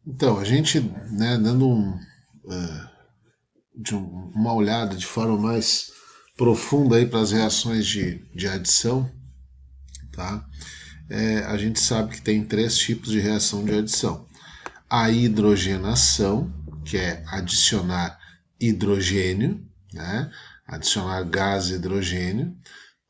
Então, a gente, né, dando uma olhada de forma mais profunda aí para as reações de adição, tá? A gente sabe que tem três tipos de reação de adição. A hidrogenação, que é adicionar hidrogênio, né? Adicionar gás hidrogênio,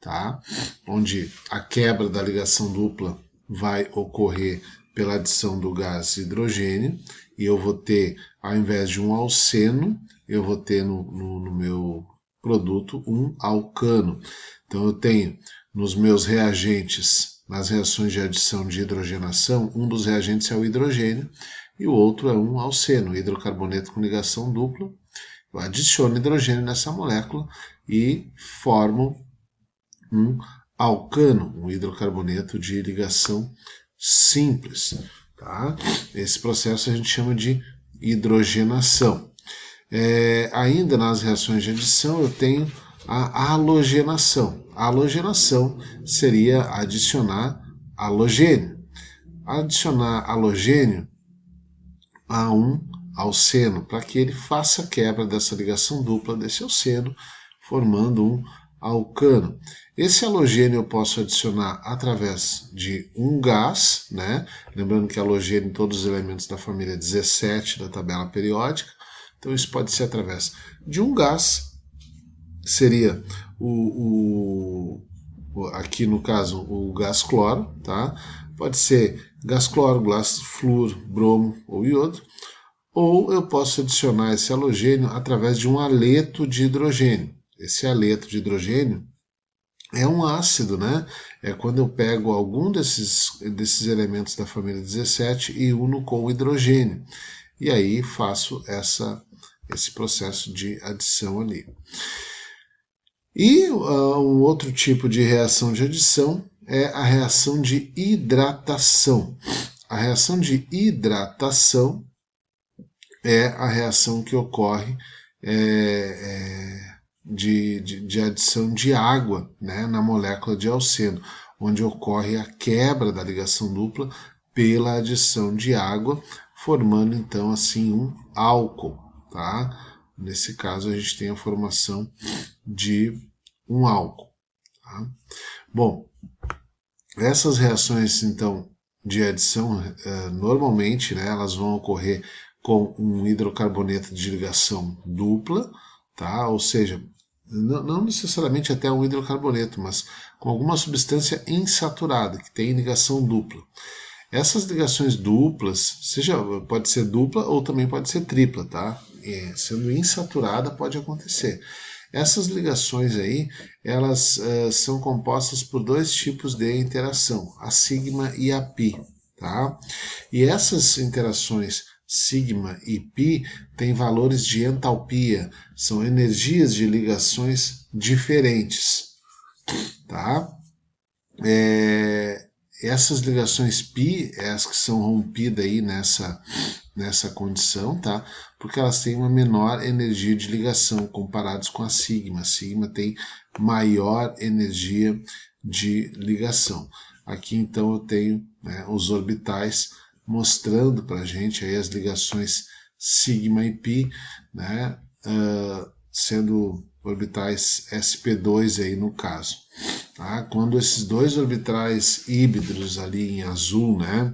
tá? Onde a quebra da ligação dupla vai ocorrer pela adição do gás hidrogênio e eu vou ter, ao invés de um alceno, eu vou ter no meu produto um alcano. Então eu tenho nos meus reagentes, nas reações de adição de hidrogenação, um dos reagentes é o hidrogênio e o outro é um alceno, hidrocarboneto com ligação dupla. Eu adiciono hidrogênio nessa molécula e formo um alcano, um hidrocarboneto de ligação simples. Tá? Esse processo a gente chama de hidrogenação. Ainda nas reações de adição eu tenho a halogenação. A halogenação seria adicionar halogênio. Adicionar halogênio a um alceno, para que ele faça a quebra dessa ligação dupla desse alceno, formando um alcano. Esse halogênio eu posso adicionar através de um gás, né? Lembrando que halogênio em todos os elementos da família 17 da tabela periódica. Então isso pode ser através de um gás, seria aqui no caso o gás cloro, tá? Pode ser gás cloro, gás flúor, bromo ou iodo. Ou eu posso adicionar esse halogênio através de um haleto de hidrogênio. Esse haleto de hidrogênio é um ácido, né? É quando eu pego algum desses elementos da família 17 e uno com o hidrogênio. E aí faço esse processo de adição ali. E um outro tipo de reação de adição é a reação de hidratação. A reação de hidratação é a reação que ocorre de adição de água, né, na molécula de alceno, onde ocorre a quebra da ligação dupla pela adição de água, formando então assim um álcool. Tá? Nesse caso a gente tem a formação de um álcool. Tá? Bom, essas reações então de adição normalmente, né, elas vão ocorrer com um hidrocarboneto de ligação dupla, tá? Ou seja, não necessariamente até um hidrocarboneto, mas com alguma substância insaturada que tem ligação dupla. Essas ligações duplas, pode ser dupla ou também pode ser tripla, tá? Sendo insaturada pode acontecer. Essas ligações aí, elas são compostas por dois tipos de interação, a sigma e a pi, tá? E essas interações sigma e pi têm valores de entalpia, são energias de ligações diferentes, tá? Essas ligações pi, as que são rompidas aí nessa condição, tá? Porque elas têm uma menor energia de ligação comparados com a sigma. A sigma tem maior energia de ligação. Aqui então eu tenho, né, os orbitais mostrando para a gente aí as ligações sigma e pi, né, sendo orbitais sp2 aí no caso. Tá? Quando esses dois orbitais híbridos ali em azul, né,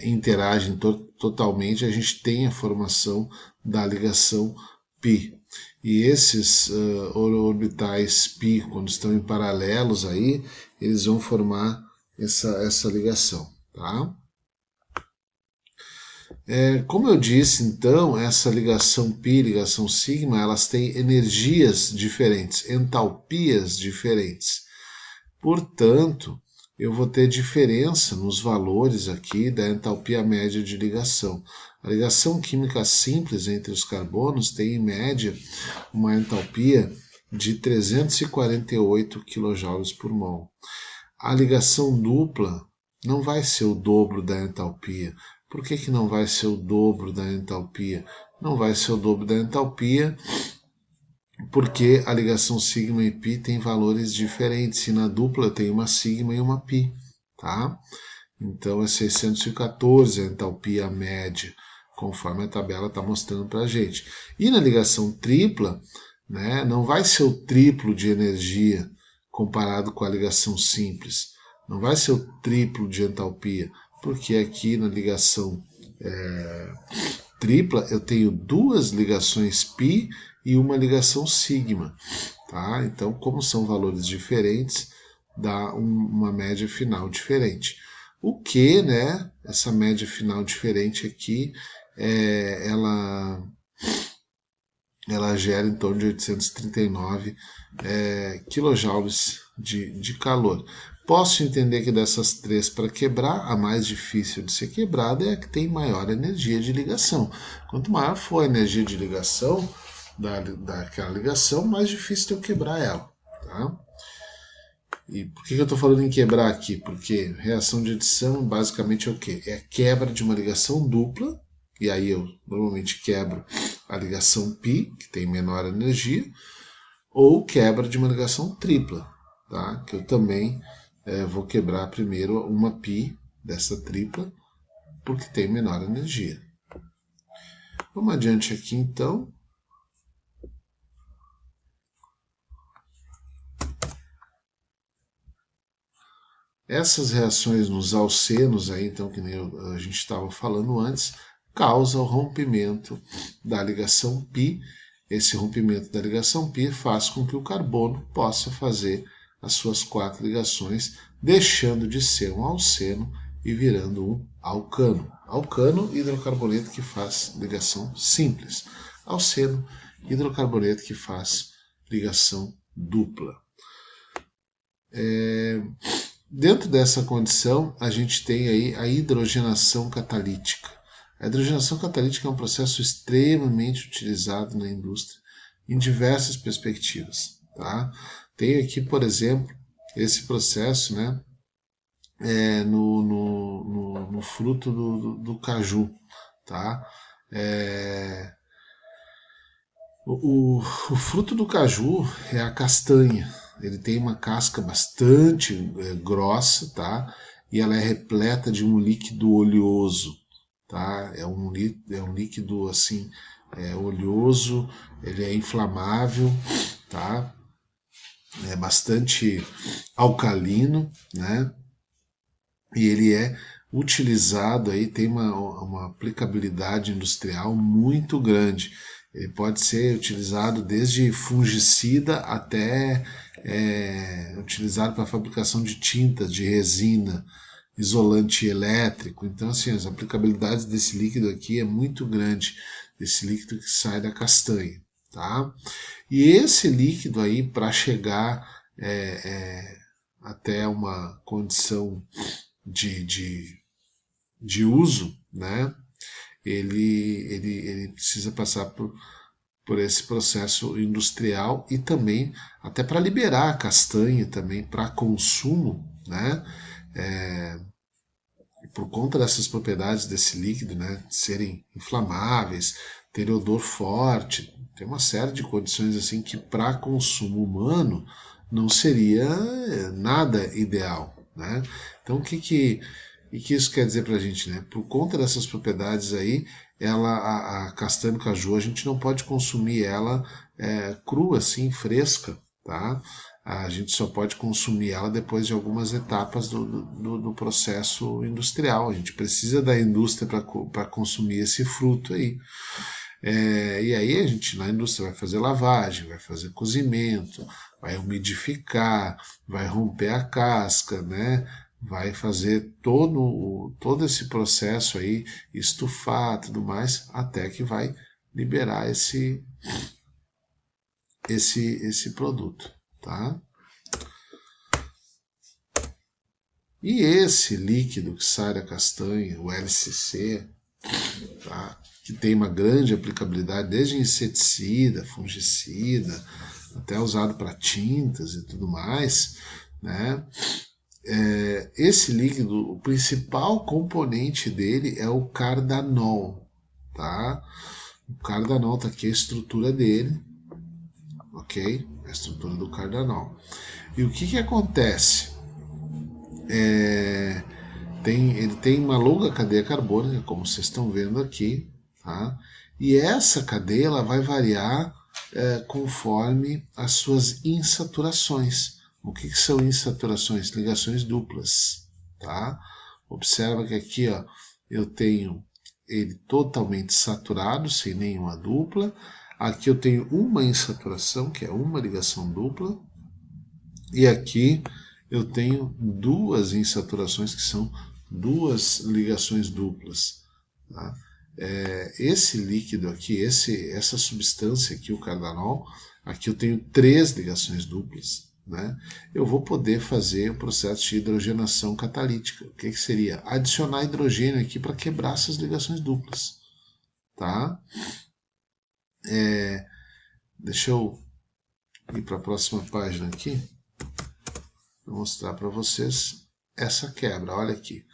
interagem totalmente, a gente tem a formação da ligação π. E esses orbitais π, quando estão em paralelos aí, eles vão formar essa ligação. Tá? Como eu disse, então, essa ligação π, ligação sigma, elas têm energias diferentes, entalpias diferentes. Portanto, eu vou ter diferença nos valores aqui da entalpia média de ligação. A ligação química simples entre os carbonos tem, em média, uma entalpia de 348 kJ por mol. A ligação dupla não vai ser o dobro da entalpia. Por que não vai ser o dobro da entalpia? Não vai ser o dobro da entalpia porque a ligação sigma e π tem valores diferentes. E na dupla tem uma sigma e uma π. Tá? Então é 614 a entalpia média, conforme a tabela está mostrando para a gente. E na ligação tripla, né, não vai ser o triplo de energia comparado com a ligação simples. Não vai ser o triplo de entalpia, porque aqui na ligação tripla eu tenho duas ligações π e uma ligação sigma. Tá? Então, como são valores diferentes, dá uma média final diferente. O que, né, essa média final diferente aqui, ela gera em torno de 839 quilojoules de calor. Posso entender que dessas três para quebrar, a mais difícil de ser quebrada é a que tem maior energia de ligação. Quanto maior for a energia de ligação daquela ligação, mais difícil de eu quebrar ela. Tá? E por que eu estou falando em quebrar aqui? Porque reação de adição basicamente é o quê? É a quebra de uma ligação dupla, e aí eu normalmente quebro a ligação π, que tem menor energia, ou quebra de uma ligação tripla, tá? Que eu também vou quebrar primeiro uma π dessa tripla, porque tem menor energia. Vamos adiante aqui então. Essas reações nos alcenos, aí, então, que nem a gente estava falando antes, causa o rompimento da ligação π. Esse rompimento da ligação π faz com que o carbono possa fazer as suas 4 ligações, deixando de ser um alceno e virando um alcano. Alcano, hidrocarboneto que faz ligação simples. Alceno, hidrocarboneto que faz ligação dupla. Dentro dessa condição, a gente tem aí a hidrogenação catalítica. A hidrogenação catalítica é um processo extremamente utilizado na indústria em diversas perspectivas. Tá? Tem aqui, por exemplo, esse processo, né, no fruto do caju. Tá? O fruto do caju é a castanha. Ele tem uma casca bastante grossa, tá? E ela é repleta de um líquido oleoso, tá? É um líquido assim oleoso, ele é inflamável, tá? É bastante alcalino, né? E ele é utilizado aí, tem uma aplicabilidade industrial muito grande. Ele pode ser utilizado desde fungicida até utilizado para a fabricação de tintas, de resina, isolante elétrico. Então, assim, as aplicabilidades desse líquido aqui é muito grande, desse líquido que sai da castanha, tá? E esse líquido aí, para chegar até uma condição de uso, né? Ele precisa passar por esse processo industrial e também até para liberar a castanha também para consumo, né? Por conta dessas propriedades desse líquido, né? Serem inflamáveis, ter odor forte, tem uma série de condições assim que para consumo humano não seria nada ideal, né? Então o que isso quer dizer para a gente, né? Por conta dessas propriedades aí, a castanha do caju, a gente não pode consumir ela crua, assim, fresca, tá? A gente só pode consumir ela depois de algumas etapas do processo industrial. A gente precisa da indústria para consumir esse fruto aí. E aí a gente na indústria vai fazer lavagem, vai fazer cozimento, vai umidificar, vai romper a casca, né? Vai fazer todo esse processo aí, estufar tudo mais, até que vai liberar esse produto, tá? E esse líquido que sai da castanha, o LCC, tá? Que tem uma grande aplicabilidade desde inseticida, fungicida, até usado para tintas e tudo mais, né? Esse líquido, o principal componente dele é o cardanol, tá? O cardanol tá aqui a estrutura dele, ok? A estrutura do cardanol. E o que acontece? ele tem uma longa cadeia carbônica, como vocês estão vendo aqui, tá? E essa cadeia ela vai variar conforme as suas insaturações. O que são insaturações? Ligações duplas, tá? Observa que aqui, ó, eu tenho ele totalmente saturado, sem nenhuma dupla. Aqui eu tenho uma insaturação, que é uma ligação dupla. E aqui eu tenho duas insaturações, que são duas ligações duplas. Tá? Esse líquido aqui, essa substância aqui, o cardanol, aqui eu tenho três ligações duplas. Né? Eu vou poder fazer o processo de hidrogenação catalítica. O que seria? Adicionar hidrogênio aqui para quebrar essas ligações duplas. Tá? Deixa eu ir para a próxima página aqui. Vou mostrar para vocês essa quebra. Olha aqui.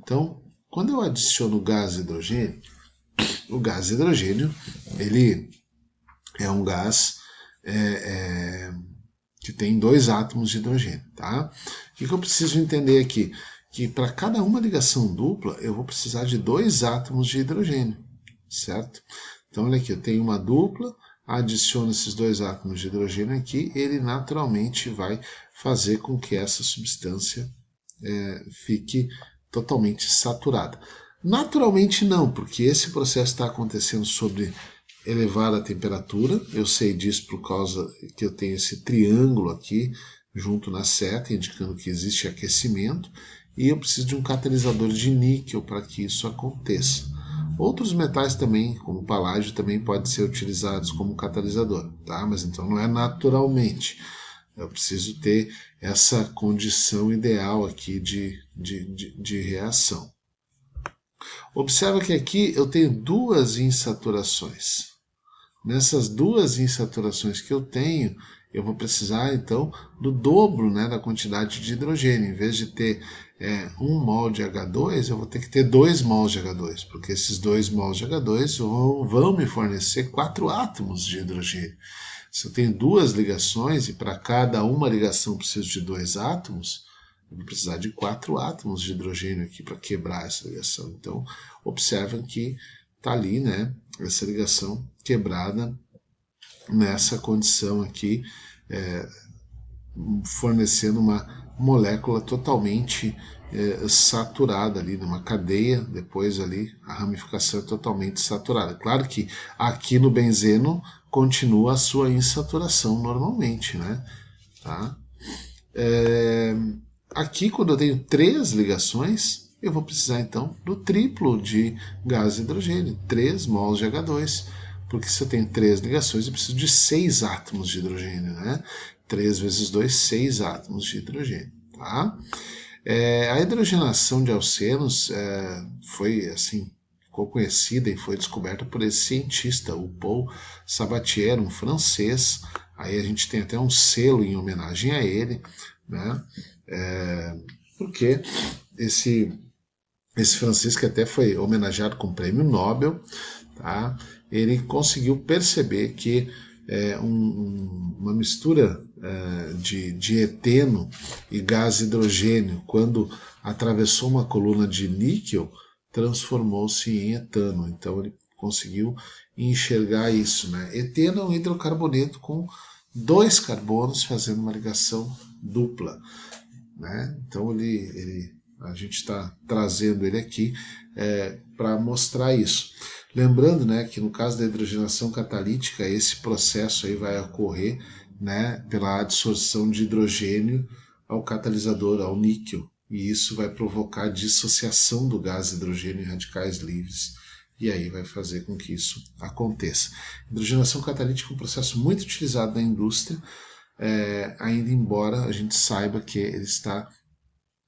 Então, quando eu adiciono gás hidrogênio, o gás hidrogênio ele é um gás que tem dois átomos de hidrogênio. Tá? O que eu preciso entender aqui? Que para cada uma ligação dupla, eu vou precisar de dois átomos de hidrogênio. Certo? Então, olha aqui, eu tenho uma dupla, adiciono esses dois átomos de hidrogênio aqui, ele naturalmente vai fazer com que essa substância fique totalmente saturada. Naturalmente não, porque esse processo está acontecendo sobre elevada temperatura. Eu sei disso por causa que eu tenho esse triângulo aqui junto na seta, indicando que existe aquecimento, e eu preciso de um catalisador de níquel para que isso aconteça. Outros metais também, como o paládio, também podem ser utilizados como catalisador, tá? Mas então não é naturalmente. Eu preciso ter essa condição ideal aqui de reação. Observa que aqui eu tenho duas insaturações. Nessas duas insaturações que eu tenho, eu vou precisar então do dobro, né, da quantidade de hidrogênio. Em vez de ter 1 mol de H2, eu vou ter que ter 2 mols de H2, porque esses 2 mols de H2 vão me fornecer 4 átomos de hidrogênio. Se eu tenho duas ligações e para cada uma ligação eu preciso de 2 átomos, eu vou precisar de 4 átomos de hidrogênio aqui para quebrar essa ligação. Então, observem que está ali, né, essa ligação quebrada nessa condição aqui, fornecendo uma molécula totalmente saturada ali, numa cadeia, depois ali a ramificação é totalmente saturada. Claro que aqui no benzeno continua a sua insaturação normalmente, né? Tá? Aqui, quando eu tenho 3 ligações, eu vou precisar então do triplo de gás hidrogênio, 3 mols de H2, porque se eu tenho 3 ligações, eu preciso de 6 átomos de hidrogênio, né? 3 vezes 2, 6 átomos de hidrogênio, tá? A hidrogenação de alcenos foi assim, ficou conhecida e foi descoberta por esse cientista, o Paul Sabatier, um francês. Aí a gente tem até um selo em homenagem a ele, né? Porque esse francês, que até foi homenageado com o prêmio Nobel, tá? Ele conseguiu perceber que uma mistura de eteno e gás hidrogênio, quando atravessou uma coluna de níquel, transformou-se em etano. Então ele conseguiu enxergar isso, né? Eteno é um hidrocarboneto com 2 carbonos fazendo uma ligação dupla, né? Então a gente está trazendo ele aqui para mostrar isso. Lembrando, né, que no caso da hidrogenação catalítica, esse processo aí vai ocorrer, né, pela adsorção de hidrogênio ao catalisador, ao níquel, e isso vai provocar a dissociação do gás hidrogênio em radicais livres, e aí vai fazer com que isso aconteça. Hidrogenação catalítica é um processo muito utilizado na indústria, ainda embora a gente saiba que ele está,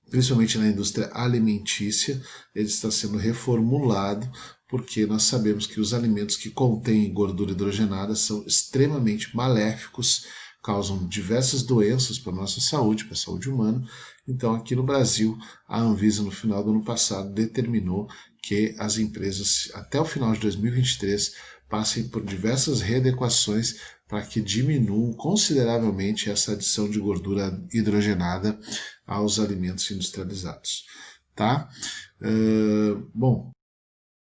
principalmente na indústria alimentícia, ele está sendo reformulado, porque nós sabemos que os alimentos que contêm gordura hidrogenada são extremamente maléficos, causam diversas doenças para a nossa saúde, para a saúde humana. Então, aqui no Brasil, a Anvisa, no final do ano passado, determinou que as empresas, até o final de 2023, passem por diversas readequações para que diminuam consideravelmente essa adição de gordura hidrogenada aos alimentos industrializados. tá? Bom,